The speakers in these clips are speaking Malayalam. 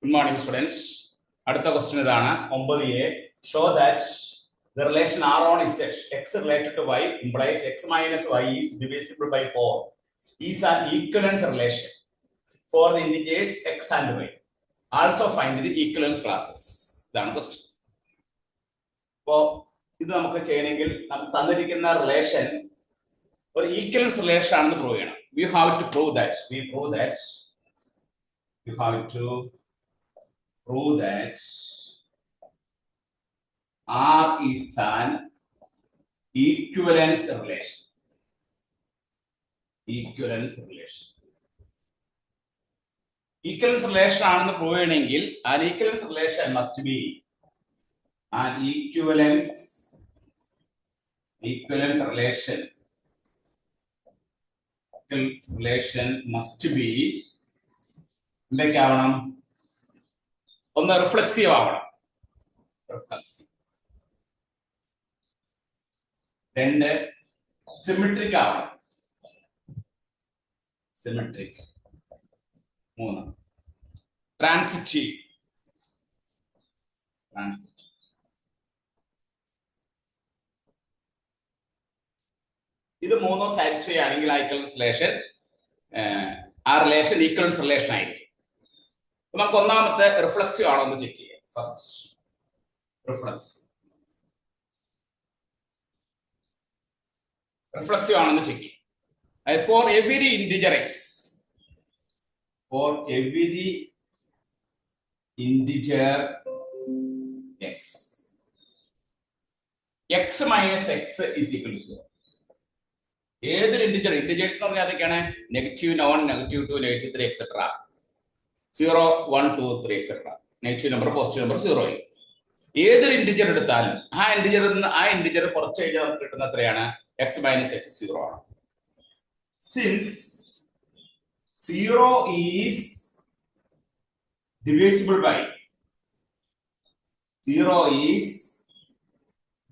Good morning, students. അടുത്ത question ഇതാണ് 9A. Show that the relation R on is x related to y implies x minus y is divisible by 4 is an equivalence relation for the integers x and y. Also find the equivalent classes. ഇതാണ് question. അപ്പോൾ ഇത് നമുക്ക് ചെയ്യണമെങ്കിൽ നമുക്ക് തന്നിരിക്കുന്ന റിലേഷൻ ഒരു ഈക്വലൻസ് റിലേഷൻ ആണെന്ന് പ്രൂവ് ചെയ്യണം. We have to prove that R is an equivalence relation. Equivalence relation ആണെന്ന് പ്രൂവ് ചെയ്യണമെങ്കിൽ an equivalence relation must be an equivalence relation must be എന്തൊക്കെയാവണം? ഒന്ന് റിഫ്ലെക്സീവ് ആവണം, രണ്ട് സിമെട്രിക് ആവണം, മൂന്ന് ട്രാൻസിറ്റീവ്. ഇത് മൂന്നും സാറ്റിസ്ഫൈ ആണെങ്കിൽ ഈക്വലൻസ് റിലേഷൻ ആ റിലേഷൻ ഈക്വലൻസ് റിലേഷൻ ആയിരിക്കും. നമുക്ക് ഒന്നാമത്തെ റിഫ്ലെക്സീവ് ആണോ എന്ന് ചെക്ക് ചെയ്യാം. ഫസ്റ്റ് റിഫ്ലെക്സീവ് ആണെന്ന് ചെക്ക് ചെയ്യാം. For every integer x minus x is equal to 0. ഏതൊരു ഇന്റിജേഴ്സ് എന്ന് പറഞ്ഞാൽ അതൊക്കെയാണ് -1, -2, -3 etcetera, 0, 1, 2, 3 etcetera. Negative number positive number 0. ഏതൊരു ഇന്റിജർ എടുത്താലും ആ ഇന്റിജർ കുറച്ച് കഴിഞ്ഞാൽ നമുക്ക് കിട്ടുന്ന എത്രയാണ്? x മൈനസ് x 0 ആണ്. Since 0 is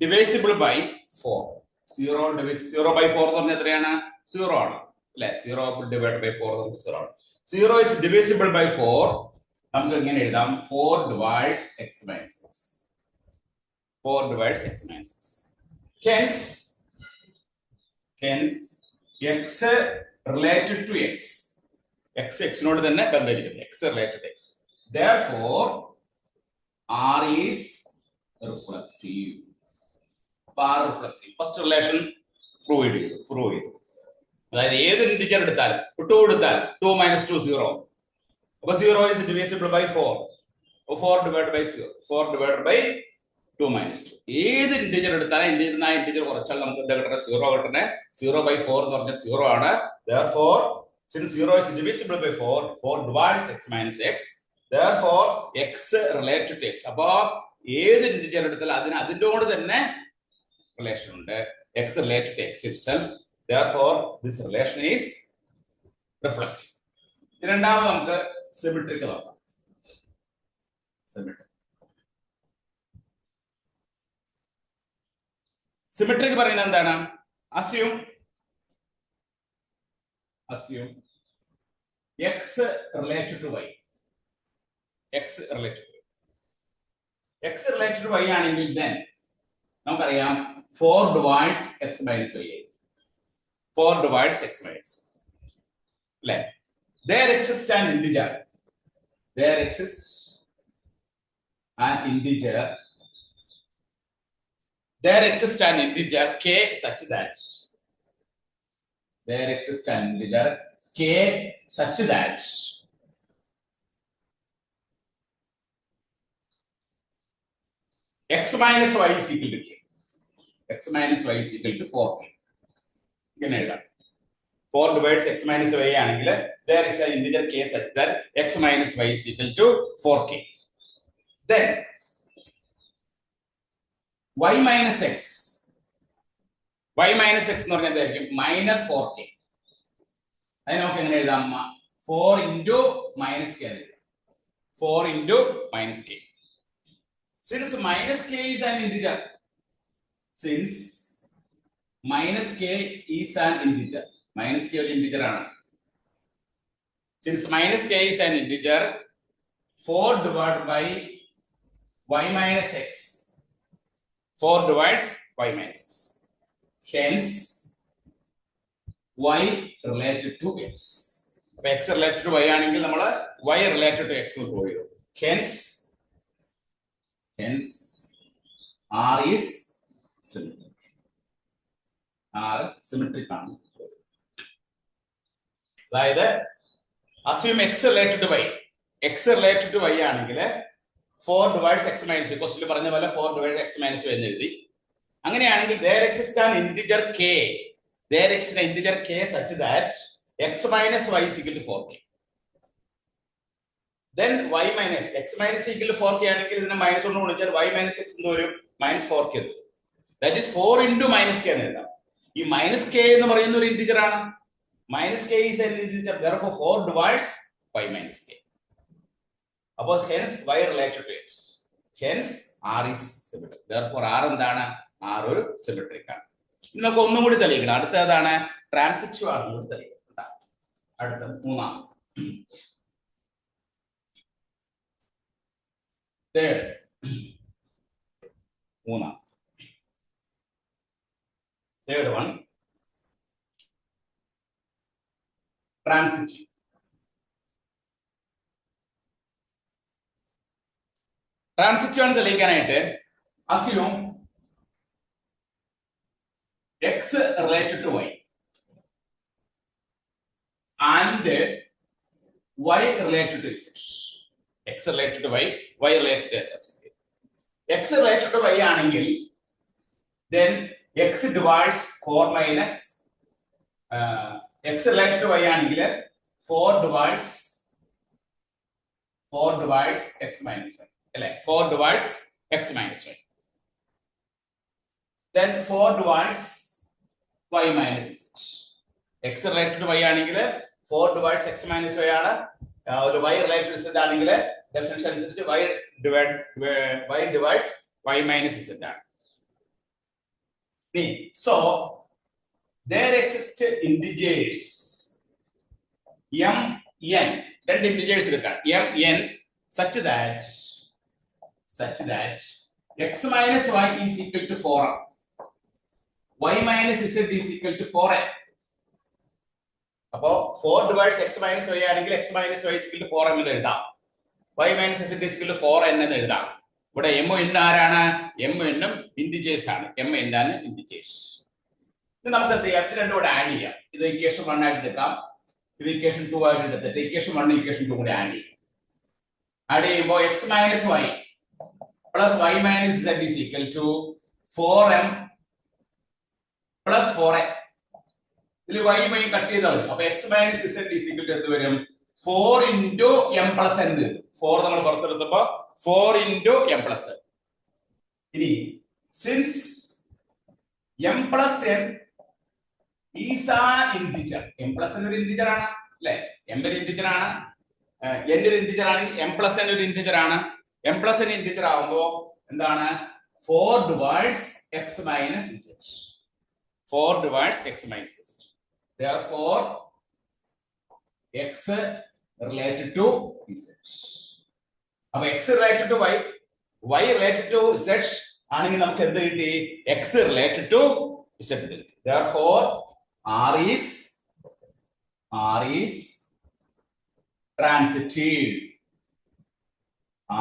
divisible by 4. 0 by 4 എന്ന് പറഞ്ഞാൽ എത്രയാണ്? 0 ആണ് അല്ലെ? 0 ഡിവൈഡ് ബൈ 4 നമുക്ക് 0 ആണ്. 0 is divisible by 4. നമുക്ക് എങ്ങനെ എഴുതാം? 4 divides x minus x. Hence x related to x നോട് തന്നെ ബന്ധപ്പെട്ടിരിക്കുന്നു. x related to x. Therefore R is reflexive. First relation prove ചെയ്തു. അതായത് ഏതൊരു ഇന്റിജർ എടുത്താലും 2 എടുത്താൽ 2 - 2 0. അപ്പൊ 0 is divisible by 4. 4 divided by 0. 4 divided by 2 - 2. ഏത് ഇന്റിജർ എടുത്താലും ഇന്റിജർ കുറച്ചാൽ നമുക്ക് എന്താ കിട്ടണേ? 0 കിട്ടണേ. 0 by 4 എന്ന് പറഞ്ഞാൽ 0 ആണ്. Therefore since 0 is divisible by 4, 4 divides x minus x. Therefore x related to x. അപ്പൊ ഏത് ഇന്റിജർ എടുത്താലും അതിനോട് തന്നെ relation ഉണ്ട്. x related to x itself. Therefore this relation is reflexive. രണ്ടാമത് നമുക്ക് സിമെട്രിക് നോക്കാം. സിമെട്രിക് പറയുന്നത് എന്താണ്? assume x related to y. x related to y ആണെങ്കിൽ then നമുക്കറിയാം 4 divides x minus y. 4 divides x minus y. അല്ലേ? There exists an integer. K such that x minus y is equal to k. x minus y is equal to 4k. ഇങ്ങനെ എഴുതാം. 4 divides x minus y ആണെങ്കിൽ there is an integer k such that x minus y is equal to 4k. Then y minus x എന്ന് പറഞ്ഞാൽ എന്തായിരിക്കും? -4k. അതിന് നമുക്ക് എങ്ങനെ എഴുതാം? 4 into minus k എന്ന് എഴുതാം. 4 into minus k. Since minus k is an integer, minus k is an integer. Minus k ഒരു integer ആണ്. Since minus k is an integer, 4 divided by y minus x. 4 divides y minus x. Hence, y related to x. X related to y ആണെങ്കിൽ നമ്മൾ y related to x എന്ന് പ്രൂവ് ചെയ്തു. Hence, R is symmetric. R symmetric ആണ്. അതായത് assume x related to y. X related to y ആണെങ്കിൽ 4 divides x minus y. Question പറഞ്ഞ പോലെ 4 divides x minus y എന്ന് എഴുതി. അങ്ങനെയാണെങ്കിൽ there exists an integer k. There exists an integer k such that x minus y is equal to 4k. Then y minus x minus equal to 4k ആണെങ്കിൽ ഇതിനെ മൈനസ് കൊണ്ട് ഗുണിച്ചാൽ y minus x എന്ന് വരും minus 4k. That is 4 into minus k എന്ന് എഴുതാം. ഈ minus k എന്ന് പറയുന്ന ഒരു ഇന്റിജർ ആണ്. Minus k is an integer. Therefore 4 divides y minus k. അപ്പോൾ hence y related to x. Hence R is symmetric. Therefore R എന്താണ്? R ഒരു സിമെട്രിക് ആണ്. ഇനി നമുക്ക് ഒന്നും കൂടി തെളിയിക്കണം. അടുത്തതാണ് ട്രാൻസിറ്റീവ് ആണെന്ന് തെളിയിക്കണം. അടുത്ത മൂന്നാം third one, transitive. Transitive ആണ് തെളിയിക്കാനായിട്ട് assume x related to y and y related to z. X related to y, y related to z. X related to y ആണെങ്കിൽ then x divides 4 minus x related to y ആണെങ്കിൽ 4 divides x minus y. അല്ലേ? 4 divides x minus y. Then 4 divides y minus z. X related to y ആണെങ്കിൽ 4 divides x minus y ആണ്. ഒരു y related to z ആണെങ്കിൽ ഡെഫിനിഷൻ അനുസരിച്ച് y divides y minus z ആണ്. So there exist integers m n. രണ്ട് integers എടുക്കാം. m n such that x minus y is equal to 4. Y minus z is equal to 4n. അപ്പോൾ 4 divides x minus y ആണെങ്കിൽ x minus y is equal to 4m എന്ന് എഴുതാം. y minus z is equal to 4n എന്ന് എഴുതാം. ഇവിടെ m n ആരാണ്? m n ഉം ഇന്റിജേഴ്സ് ആണ്. m n ആണ് ഇന്റിജേഴ്സ്. ഇത് നമുക്ക് എന്ത് ചെയ്യാം? ഇത് രണ്ടും കൂടെ ആഡ് ചെയ്യാം. ഇത് ഇക്വേഷൻ 1 ആയിട്ട് എടുക്കാം. ഇത് ഇക്വേഷൻ 2 ആയിട്ട് എടുത്തിട്ട് ഇക്വേഷൻ 1 ഇക്വേഷൻ 2 കൂടെ ആഡ് ചെയ്യും. ആഡ് ചെയ്യുമ്പോൾ x minus y plus y minus z is equal to 4m plus 4n. ഇതിൽ y y കട്ട് ചെയ്താൽ മതി. അപ്പോൾ x minus z is equal to എന്ത് വരും? 4 into m plus n. 4 നമ്മൾ പുറത്തെടുത്തപ്പോൾ 4 into m plus n. ഇനി since m plus n is an integer, m plus n ഒരു ഇന്റിജർ ആണ് അല്ലേ? m ഒരു ഇന്റിജർ ആണ്, n ഒരു ഇന്റിജർ ആണ്, m plus n ഒരു ഇന്റിജർ ആണ്. m plus n ഇന്റിജർ ആവുമ്പോൾ എന്താണ്? 4 divides x minus z. 4 divides x minus z. Therefore x related to z. അപ്പോൾ x related to y, y related to z ആണെങ്കിൽ നമുക്ക് എന്ത് കിട്ടി? x related to z കിട്ടി. Therefore R is transitive.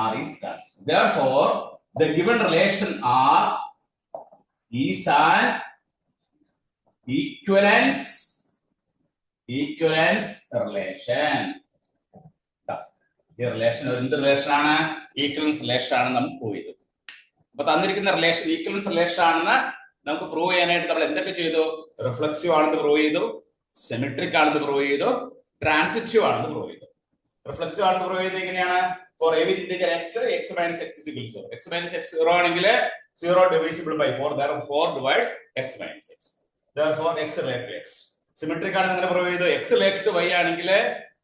R is transitive. Therefore the given relation R is an equivalence relation. ഈ റിലേഷൻ എന്ത് റിലേഷൻ ആണ്? ഈക്വലൻസ് റിലേഷൻ ആണ് നമുക്ക് പ്രൂവ് ചെയ്തു. അപ്പൊ തന്നിരിക്കുന്ന റിലേഷൻ ഈക്വലൻസ് റിലേഷൻ ആണെന്ന് നമുക്ക് പ്രൂവ് ചെയ്യാനായിട്ട് നമ്മൾ എന്തൊക്കെ ചെയ്തു? റിഫ്ലക്സീവ് ആണെന്ന് പ്രൂവ് ചെയ്തു, സിമെട്രിക് ആണെന്ന് പ്രൂവ് ചെയ്തു, ട്രാൻസിറ്റീവ് ആണെന്ന് പ്രൂവ് ചെയ്തു. റിഫ്ലക്സീവ് ആണെന്ന് പ്രൂവ് ചെയ്ത് എങ്ങനെയാണ്? Four every integer x minus x is equal to 0. x minus x 0 ആണെങ്കിൽ 0 divisible by 4. Therefore 4 divides x minus x. Therefore x related to x. Symmetric ആണെന്ന് അങ്ങനെ പ്രൂവ് ചെയ്തു. x related to y ആണെങ്കിൽ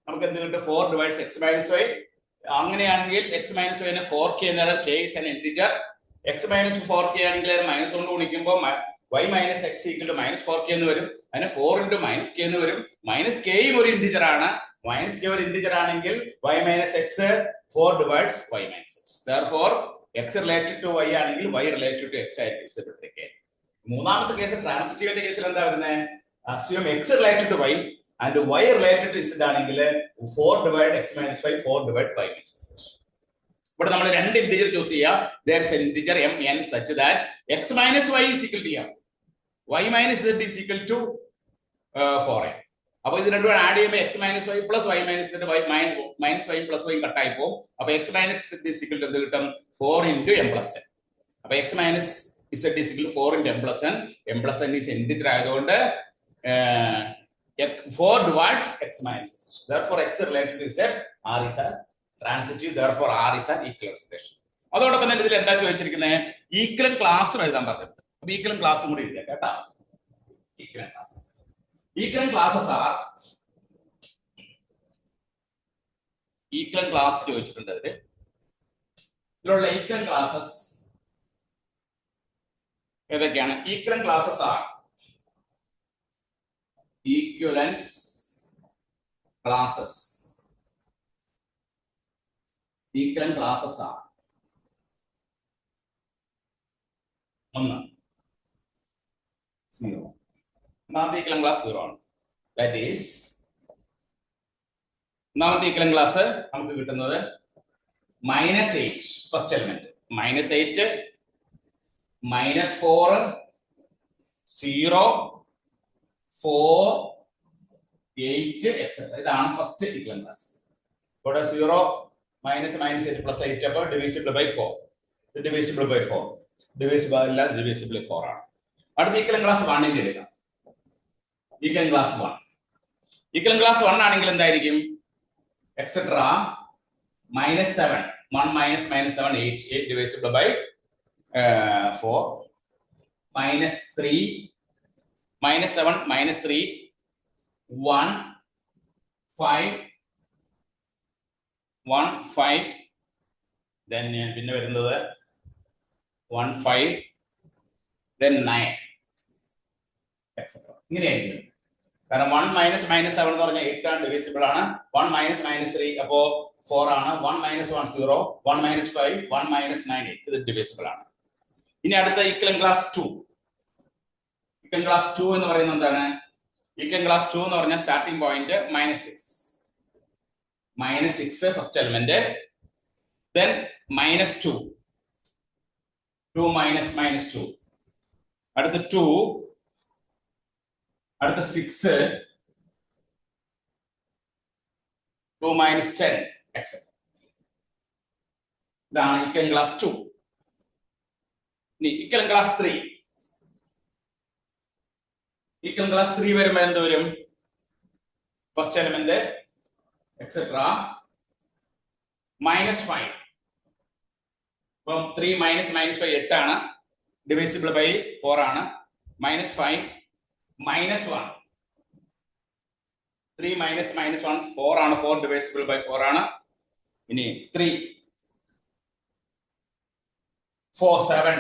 നമുക്ക് എന്ത് കിട്ടും? 4 divides x minus y. അങ്ങനെയാണെങ്കിൽ x minus y നെ 4k എന്നാണ്. k is an integer. x minus 4k ആണെങ്കിൽ മൈനസ് കൊണ്ട് ഗുണിക്കുമ്പോൾ y minus x equal to minus 4k എന്ന് വരും. അതിന് 4 into minus k എന്ന് വരും. മൈനസ് കെയും ഒരു ഇന്റിജർ ആണ്. മൈനസ് k ഒരു ഇന്റിജർ ആണെങ്കിൽ y minus x 4 divides y minus x. Therefore x related to y ആണെങ്കിൽ y related to x ആയിരിക്കും z. മൂന്നാമത്തെ കേസ് ട്രാൻസിറ്റീവിന്റെ കേസിൽ എന്താ വരുന്നത്? assume x related to y and y related to z ആണെങ്കിൽ 4 divide x minus 5 4 divide y minus z. ഇവിടെ നമ്മൾ രണ്ട് ഇന്റിജർ ചൂസ് ചെയ്യുക. there is an integer m n such that x minus y is equal to m, y minus z is equal to 4n. അപ്പോൾ ഇത് രണ്ടും ആഡ് ചെയ്യുമ്പോൾ x minus y plus y minus z, y minus y plus y cut ആയി പോകും. അപ്പോൾ x minus z is equal to എന്ത് കിട്ടും? 4 into m plus n. അപ്പോൾ x minus z is equal to 4 into m plus n. m plus n is integer ആയതുകൊണ്ട് 4 divides x minus z. Therefore x related to z, r is a transitive. Therefore r is an equivalent expression. അതോടൊപ്പം തന്നെ ഇതിൽ എന്താ ചോദിച്ചിരിക്കുന്നത്? ഈക്വലന്റ് ക്ലാസും എഴുതാൻ പറഞ്ഞിട്ടുണ്ട്. അപ്പോൾ ഈക്വലന്റ് ക്ലാസും കൂടി എഴുതാം കേട്ടോ. Equivalent classes. Equivalent classes are equivalent class ചോദിച്ചിട്ടുണ്ട്. ഇതിലുള്ള equivalent classes ഏതൊക്കെയാണ്? Equivalent classes are equivalence classes. Equivalent classes are 1 0. ഒന്നാമത്തെ equivalent class 0 ആണ്. That is ഒന്നാമത്തെ equivalent class നമുക്ക് കിട്ടുന്നത് -8 ഫസ്റ്റ് എലിമെന്റ്, -8 -4 0 4 8 etc. ഇതാണ് ഫസ്റ്റ് equivalent class. ഇവിടെ 0 -8 + 8 അപ്പോൾ divisible by 4. divisible by 4 divisible അല്ല, divisible by 4 ആണ്. അടുത്ത equivalent class 1 ന്റെ എടുക്കാം. equivalent class 1. equivalent class 1 ആണെങ്കിൽ എന്തായിരിക്കും? etc. -7 1 minus -7 8 divisible by 4 -3 -7 -3 1 5 1 5 then പിന്നെ വരുന്നത് 1 5 then 9 etc. ഇങ്ങനെയായിരിക്കും. കാരണം 1 minus -7 എന്ന് പറഞ്ഞാൽ 8 ആണ്, ഡിവിസിബിൾ ആണ്. 1 minus -3 അപ്പോ 4 ആണ്. 1 minus 1 0 1 minus 5 1 minus 9 8 ഇത് ഡിവിസിബിൾ ആണ്. ഇനി അടുത്ത equivalent class 2. equivalent class 2 എന്ന് പറയുന്നത് എന്താണ്? equivalent class 2 എന്ന് പറഞ്ഞാൽ starting point -6 first element, then -2 2 minus -2 അടുത്ത 2 അടുത്ത 6 2 minus 10 etc. ഇതാണ് equivalent class 2. ഇനി equivalent class 3. equivalent class 3 വരുമ്പോൾ എന്ത് വരും? First element etc. -5 അപ്പം 3 minus -5 8 ആണ്, ഡിവിസിബിൾ ബൈ 4 ആണ്. -5 -1 3 minus -1 4 ആണ്, 4 divisible by 4 ആണ്. ഇനി 3 4 7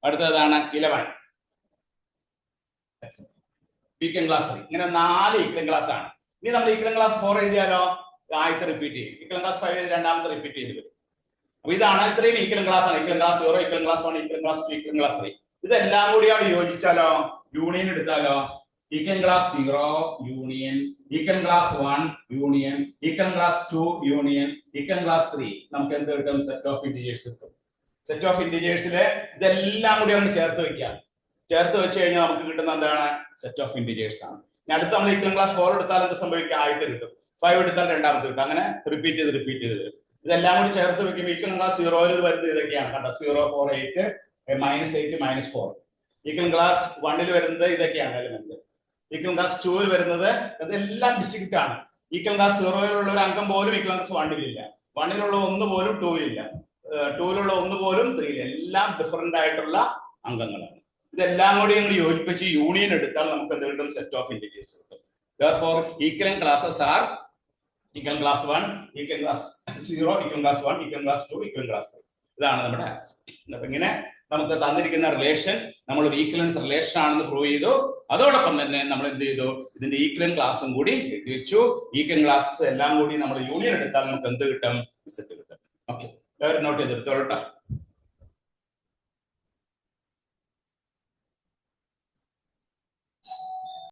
അടുത്തതാണ് 11 equivalent class 3. ഇങ്ങനെ 4 equivalent class ആണ്. ഇനി നമ്മൾ equivalent class 4 എഴുതിയാലോ? ആദ്യത്തെ റിപ്പീറ്റ് ചെയ്യും. equivalent class 5 രണ്ടാമത്തെ റിപ്പീറ്റ് ചെയ്ത് വരും. അപ്പൊ ഇതാണ് ഇത്രയും equivalent class ആണ്. equivalent class 0 equivalent class 1 equivalent class 2 equivalent class 3. ഇതെല്ലാം കൂടിയാണ് യോജിച്ചാലോ, യൂണിയൻ എടുത്താലോ? equivalent class 0 union, equivalent class 1 union, equivalent class 2 union, equivalent class 3 നമുക്ക് എന്ത് കിട്ടും? സെറ്റ് ഓഫ് ഇന്റിജേഴ്സ് കിട്ടും. സെറ്റ് ഓഫ് ഇന്റിജേഴ്സിലെ ഇതെല്ലാം കൂടി അങ്ങ് ചേർത്ത് വെക്കാം. ചേർത്ത് വെച്ച് കഴിഞ്ഞാൽ നമുക്ക് കിട്ടുന്ന എന്താണ്? സെറ്റ് ഓഫ് ഇന്റിജേഴ്സ് ആണ്. ഇനി അടുത്ത് നമ്മൾ equivalent class 4 എടുത്താൽ എന്ത് സംഭവിക്കുക? ആദ്യത്തെ കിട്ടും. 5 എടുത്താൽ രണ്ടാമത്തെ കിട്ടും. അങ്ങനെ റിപ്പീറ്റ് ചെയ്ത് വരും. ഇതെല്ലാം കൂടി ചേർത്ത് വെക്കുമ്പോൾ equivalent class 0 ൽ വരുന്നത് ഇതൊക്കെയാണ് കണ്ടോ? 0 4 8 -8 -4. equivalent class 1 ൽ വരുന്നത് ഇതൊക്കെയാണ് എലിമെന്റ്. equivalent class 2 ൽ വരുന്നത് ഇതെല്ലാം ഡിസ്റ്റിങ്ക്റ്റ് ആണ്. equivalent class 0 ലുള്ള ഒരു അംഗം പോലും equivalent class 1 ൽ ഇല്ല. 1 ലുള്ള ഒന്ന് പോലും 2 ൽ ഇല്ല. 2 ലുള്ള ഒന്ന് പോലും 3 ൽ. എല്ലാം ഡിഫറെന്റ് ആയിട്ടുള്ള അംഗങ്ങളാണ്. ഇതെല്ലാം കൂടി യോജിപ്പിച്ച് യൂണിയൻ എടുത്താൽ നമുക്ക് എന്ത് കിട്ടും? സെറ്റ് ഓഫ് ഇന്റിജേഴ്സ് കിട്ടും. Therefore equivalent classes are equivalent class 1 equivalent class 0 equivalent class 1 equivalent class 2 equivalent class 3. ഇതാണ് നമ്മുടെ ആൻസർ. അപ്പൊ ഇങ്ങനെ നമുക്ക് തന്നിരിക്കുന്ന റിലേഷൻ നമ്മൾ ഒരു ഈക്വലൻസ് റിലേഷൻ ആണെന്ന് പ്രൂവ് ചെയ്തു. അതോടൊപ്പം തന്നെ നമ്മൾ എന്ത് ചെയ്തു, ഇതിന്റെ ഈക്വലൻ ക്ലാസ്സും കൂടി എഴുതി വെച്ചു. ഈക്വലൻ ക്ലാസ് എല്ലാം കൂടി നമ്മൾ യൂണിയൻ എടുത്താൽ നമുക്ക് എന്ത് കിട്ടും? Z കിട്ടും. ഓക്കെ, എല്ലാവരും നോട്ട് ചെയ്തെടുത്തോളൂ.